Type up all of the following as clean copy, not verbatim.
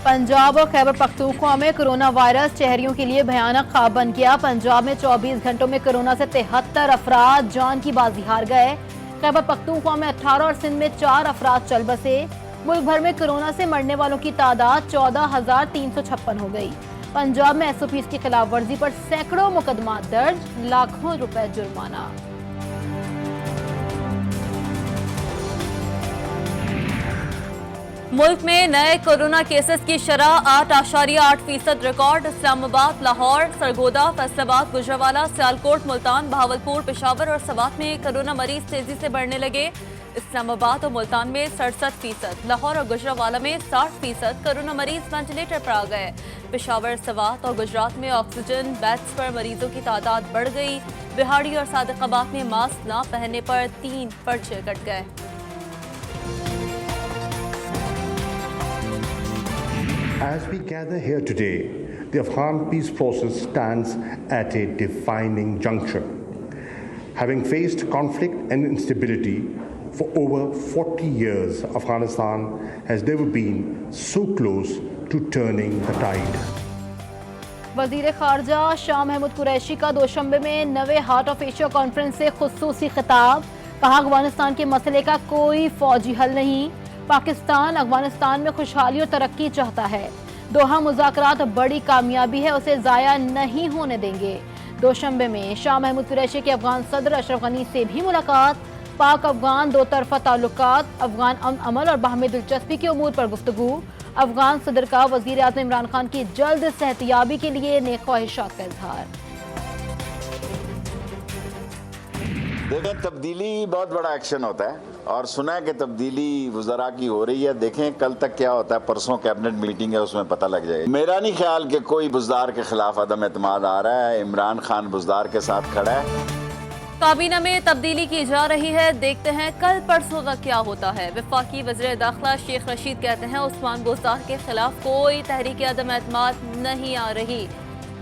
पंजाब और खैबर पख्तूनख्वा में corona virus शहरियों के लिए भयानक ख्वाब बन गया। पंजाब में 24 घंटों में कोरोना से 73 अफराद जान की बाजी हार गए। खैबर पख्तूनख्वा में 18 और सिंध में 4 अफराद चल बसे। मुल्क भर में कोरोना से मरने वालों की तादाद 14,356 हो गई। पंजाब में SOPs की खिलाफ वर्जी पर सैकड़ों मुकदमा दर्ज, लाखों रुपए जुर्माना। मुल्क में नए कोरोना केसेस की शरह 8.8% रिकॉर्ड। इस्लामाबाद, लाहौर, सरगोदा, फैसलाबाद, गुजरावाला, सियालकोट, मुल्तान, बहावलपुर, पेशावर और सवात में कोरोना मरीज तेजी से बढ़ने लगे। इस्लामाबाद और मुल्तान में 67%, लाहौर और गुजरावाला में 60% कोरोना मरीज वेंटिलेटर पर आ गए। पेशावर, सवात और गुजरात में ऑक्सीजन बेड्स पर मरीजों की तादाद बढ़ गई। बिहाड़ी और सादिकाबाद में मास्क न पहनने पर 3 पर्चे कट गए। As we gather here today, the Afghan peace process stands at a defining juncture. Having faced conflict and instability for over 40 years, Afghanistan has never been so close to turning the tide. वजीर खारजा शाह महमूद कुरैशी का दोशंबे में 9वें heart of Asia conference से खुसूसी खिताब। कहा, अफगानिस्तान के मसले का कोई फौजी हल नहीं। पाकिस्तान अफगानिस्तान में खुशहाली और तरक्की चाहता है। दोहा मुज़ाकरात बड़ी कामयाबी है, उसे ज़ाया नहीं होने देंगे। दोशंबे में शाह महमूद कुरैशी के अफगान सदर अशरफ गनी से भी मुलाकात। पाक अफगान दो तरफा ताल्लुकात, अफगान अमन और बाहमी दिलचस्पी के उमूर पर गुफ्तगू। अफगान सदर का वज़ीर आज़म इमरान खान की जल्द सेहतियाबी के लिए नेक ख्वाहिशात का इजहार। देखें, तब्दीली बहुत बड़ा एक्शन होता है और सुना है कि तब्दीली वज़रा की हो रही है। देखें कल तक क्या होता है, परसों कैबिनेट मीटिंग है, उसमें पता लग जाएगा। मेरा नहीं ख्याल कि कोई बुज़दार के खिलाफ अदम एतमाद आ रहा है। इमरान खान बुज़दार के साथ खड़ा है। काबीना में तब्दीली की जा रही है, देखते हैं कल परसों तक क्या होता है। वफाकी वज़ीर दाखिला शेख रशीद कहते हैं उस्मान बुज़दार के खिलाफ कोई तहरीक अदम एतमाद नहीं आ रही।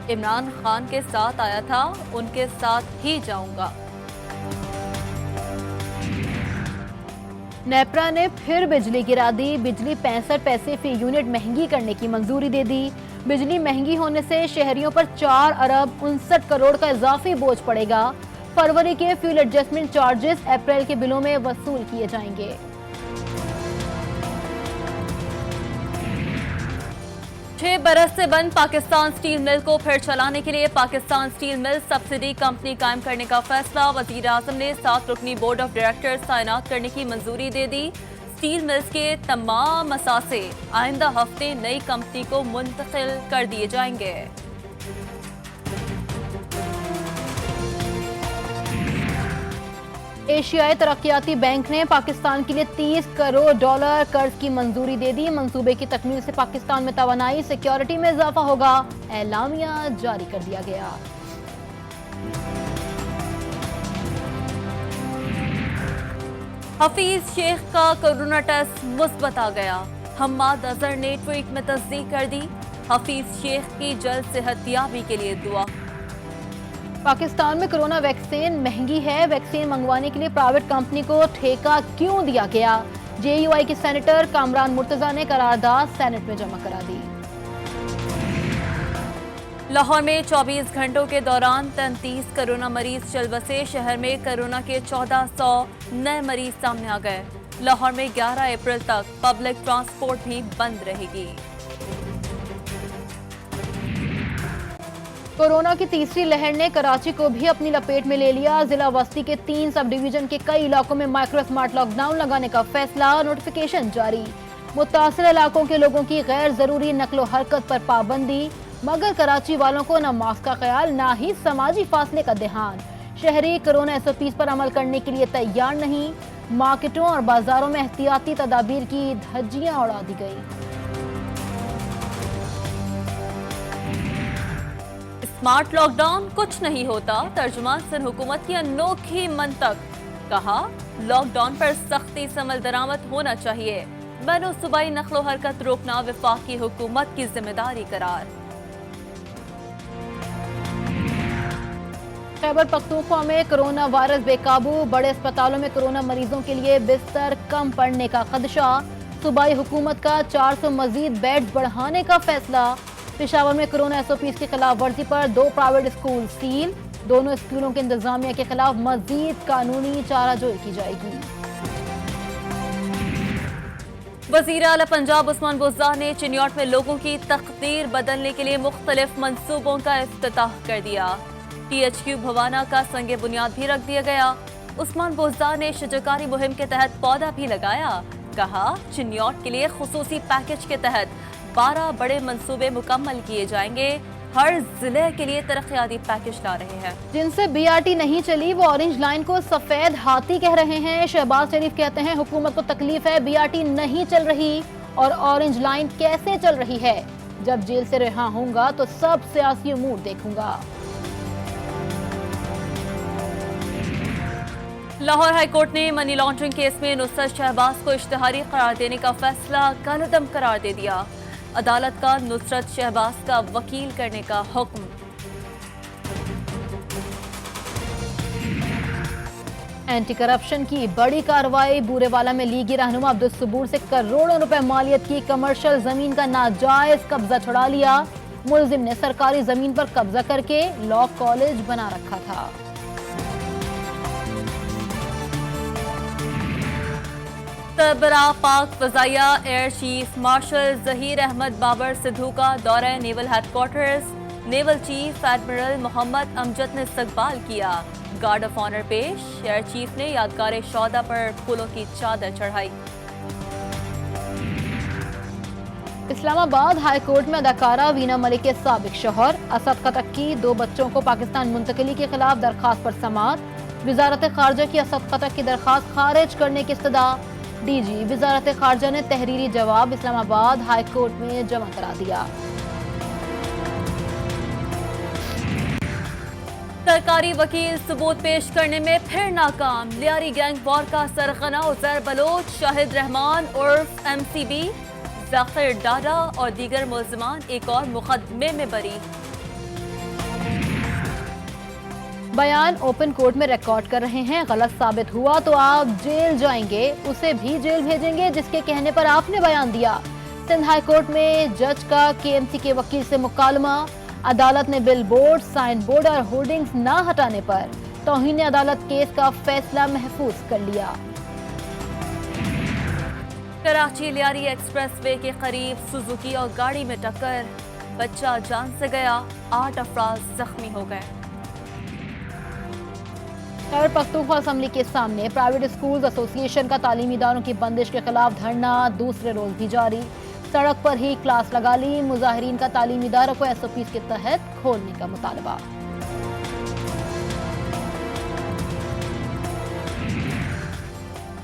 इमरान खान के साथ आया था, उनके साथ ही जाऊंगा। नेपरा ने फिर बिजली गिरा दी। बिजली 65 पैसे फी यूनिट महंगी करने की मंजूरी दे दी। बिजली महंगी होने से शहरियों पर 4 अरब 59 करोड़ का इजाफी बोझ पड़ेगा। फरवरी के फ्यूल एडजस्टमेंट चार्जेस अप्रैल के बिलों में वसूल किए जाएंगे। 6 बरस से बंद पाकिस्तान स्टील मिल को फिर चलाने के लिए Pakistan steel mill subsidy company कायम करने का फैसला। वजीर आजम ने 7 रुकनी बोर्ड ऑफ डायरेक्टर्स तैनात करने की मंजूरी दे दी। स्टील मिल्स के तमाम असासे आइंदा हफ्ते नई कंपनी को मुंतकिल कर दिए जाएंगे। एशियाई तरक्याती बैंक ने पाकिस्तान के लिए $30 करोड़ कर्ज की मंजूरी दे दी। मंसूबे की तकमील से पाकिस्तान में तवानाई सिक्योरिटी में इजाफा होगा। एलामिया जारी कर दिया गया। हफीज शेख का कोरोना टेस्ट मुस्बत आ गया। हम्माद अजहर ने ट्वीट में तस्दीक कर दी। हफीज शेख की जल्द सेहतियाबी के लिए दुआ। पाकिस्तान में कोरोना वैक्सीन महंगी है। वैक्सीन मंगवाने के लिए प्राइवेट कंपनी को ठेका क्यों दिया गया? JUI के सेनेटर कामरान मुर्तजा ने करारदाद सेनेट में जमा करा दी। लाहौर में 24 घंटों के दौरान 33 कोरोना मरीज चल बसे। शहर में कोरोना के 1400 नए मरीज सामने आ गए। लाहौर में 11 अप्रैल तक पब्लिक ट्रांसपोर्ट भी बंद रहेगी। कोरोना की तीसरी लहर ने कराची को भी अपनी लपेट में ले लिया। जिला वस्ती के 3 सब डिवीजन के कई इलाकों में माइक्रो स्मार्ट लॉकडाउन लगाने का फैसला। नोटिफिकेशन जारी। मुतासर इलाकों के लोगों की गैर जरूरी नकलो हरकत पर पाबंदी। मगर कराची वालों को न मास्क का ख्याल, ना ही समाजी फासले का ध्यान। शहरी कोरोना SOPs पर अमल करने के लिए तैयार नहीं। मार्केटों और बाजारों में एहतियाती तदाबीर की धज्जियां उड़ा दी गई। स्मार्ट लॉकडाउन कुछ नहीं होता, तर्जुमान सिंध हुकूमत की अनोखी मंतक। कहा, लॉकडाउन पर सख्ती से अमल दरामद होना चाहिए। बैनो सूबाई नकलो हरकत रोकना वफाकी हुकूमत की जिम्मेदारी करार। खैबर पख्तूनख्वा में कोरोना वायरस बेकाबू। बड़े अस्पतालों में कोरोना मरीजों के लिए बिस्तर कम पड़ने का खदशा। सूबाई हुकूमत का 400 मजीद बेड्स बढ़ाने का फैसला। पेशावर में कोरोना SOPs की खिलाफ वर्जी पर 2 प्राइवेट स्कूल सील। दोनों स्कूलों के इंतजामिया के खिलाफ मजीद कानूनी चाराजोई की जाएगी। वज़ीर आला पंजाब उस्मान बुज़दार ने चिन्याट में लोगों की तकदीर बदलने के लिए मुख्तलिफ मंसूबों का इफ्तिताह कर दिया। THQ भवाना का संगे बुनियाद भी रख दिया गया। उस्मान बुज़दार ने शजरकारी मुहिम के तहत पौधा भी लगाया। कहा, चिन्याट के लिए खुसूसी पैकेज के तहत 12 बड़े मंसूबे मुकम्मल किए जाएंगे। हर जिले के लिए तरक्याती पैकेज ला रहे हैं। जिनसे BRT नहीं चली वो ऑरेंज लाइन को सफेद हाथी कह रहे हैं। शहबाज शरीफ कहते हैं हुकूमत को तकलीफ है, BRT नहीं चल रही और ऑरेंज लाइन कैसे चल रही है। जब जेल से रिहा होऊंगा तो सब सियासी उमूर देखूंगा। लाहौर हाई कोर्ट ने मनी लॉन्ड्रिंग केस में नुसरत शहबाज को इश्तिहारी करार देने का फैसला कलअदम करार दे दिया। अदालत का नुसरत शहबाज का वकील करने का हुक्म। एंटी करप्शन की बड़ी कार्रवाई। बूरेवाला में लीगी रहनुमा अब्दुल सबूर से करोड़ों रुपए मालियत की कमर्शियल जमीन का नाजायज कब्जा छुड़ा लिया। मुलजिम ने सरकारी जमीन पर कब्जा करके लॉ कॉलेज बना रखा था। सरबराह पाक फजाइया air chief marshal Zaheer Ahmad Babar Sidhu का दौरा naval headquarters. Naval chief admiral Mohammad Amjad ने इस्तकबाल किया। गार्ड ऑफ ऑनर पेश। एयर चीफ ने यादगार शौदा पर फूलों की चादर चढ़ाई। इस्लामाबाद हाई कोर्ट में अदाकारा वीना मलिक के साबिक शौहर असद खटक की 2 बच्चों को पाकिस्तान मुंतकिली के खिलाफ दरखास्त पर समाअत। वजारत खारजा की असद खटक की दरखास्त खारिज करने की इस्तदा। DG वजारत खारजा ने तहरीरी जवाब इस्लामाबाद हाई कोर्ट में जमा करा दिया। सरकारी वकील सबूत पेश करने में फिर नाकाम। लियारी गैंग वॉर का सरगना उजैर बलोच, शाहिद रहमान उर्फ MCB, जाकिर डाडा और दीगर मुल्जिमान एक और मुकदमे में बरी। बयान ओपन कोर्ट में रिकॉर्ड कर रहे हैं। गलत साबित हुआ तो आप जेल जाएंगे, उसे भी जेल भेजेंगे जिसके कहने पर आपने बयान दिया। सिंध हाई कोर्ट में जज का KMC के वकील से मुकालमा। अदालत ने बिल बोर्ड, साइन बोर्ड और होर्डिंग्स न हटाने पर तौहीन अदालत केस का फैसला महफूज कर लिया। कराची लियारी एक्सप्रेसवे के करीब सुजुकी और गाड़ी में टक्कर। बच्चा जान से गया, 8 अफराद जख्मी हो गए। खैबर पख्तूनख्वा असम्बली के सामने प्राइवेट स्कूल्स एसोसिएशन का तालीमी इदारों की बंदिश के खिलाफ धरना दूसरे रोज भी जारी। सड़क पर ही क्लास लगा ली। मुजाहिरीन का तालीमी इदारों को SOPs के तहत खोलने का मुतालबा।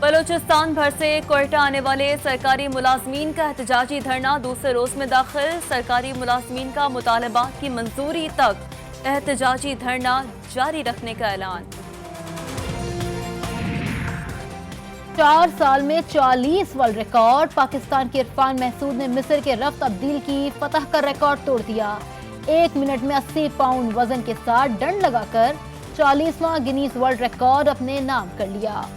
बलूचिस्तान भर से कोयटा आने वाले सरकारी मुलाजमीन का एहतजाजी धरना दूसरे रोज में दाखिल। सरकारी मुलाजमीन का मुतालबात की मंजूरी तक एहतजाजी धरना जारी रखने का ऐलान। 4 साल में 40 वर्ल्ड रिकॉर्ड। पाकिस्तान के इरफान महसूद ने मिस्र के रफ्त अब्दील की फतह कर रिकॉर्ड तोड़ दिया। 1 मिनट में 80 पाउंड वजन के साथ डंड लगाकर 40वां गिनीज वर्ल्ड रिकॉर्ड अपने नाम कर लिया।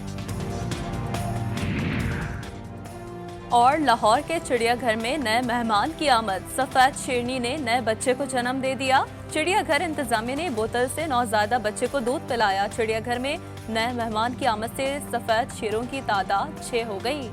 और लाहौर के चिड़ियाघर में नए मेहमान की आमद। सफेद शेरनी ने नए बच्चे को जन्म दे दिया। चिड़ियाघर इंतजामिया ने बोतल से नौज़ायदा बच्चे को दूध पिलाया। चिड़ियाघर में नए मेहमान की आमद से सफेद शेरों की तादाद 6 हो गई।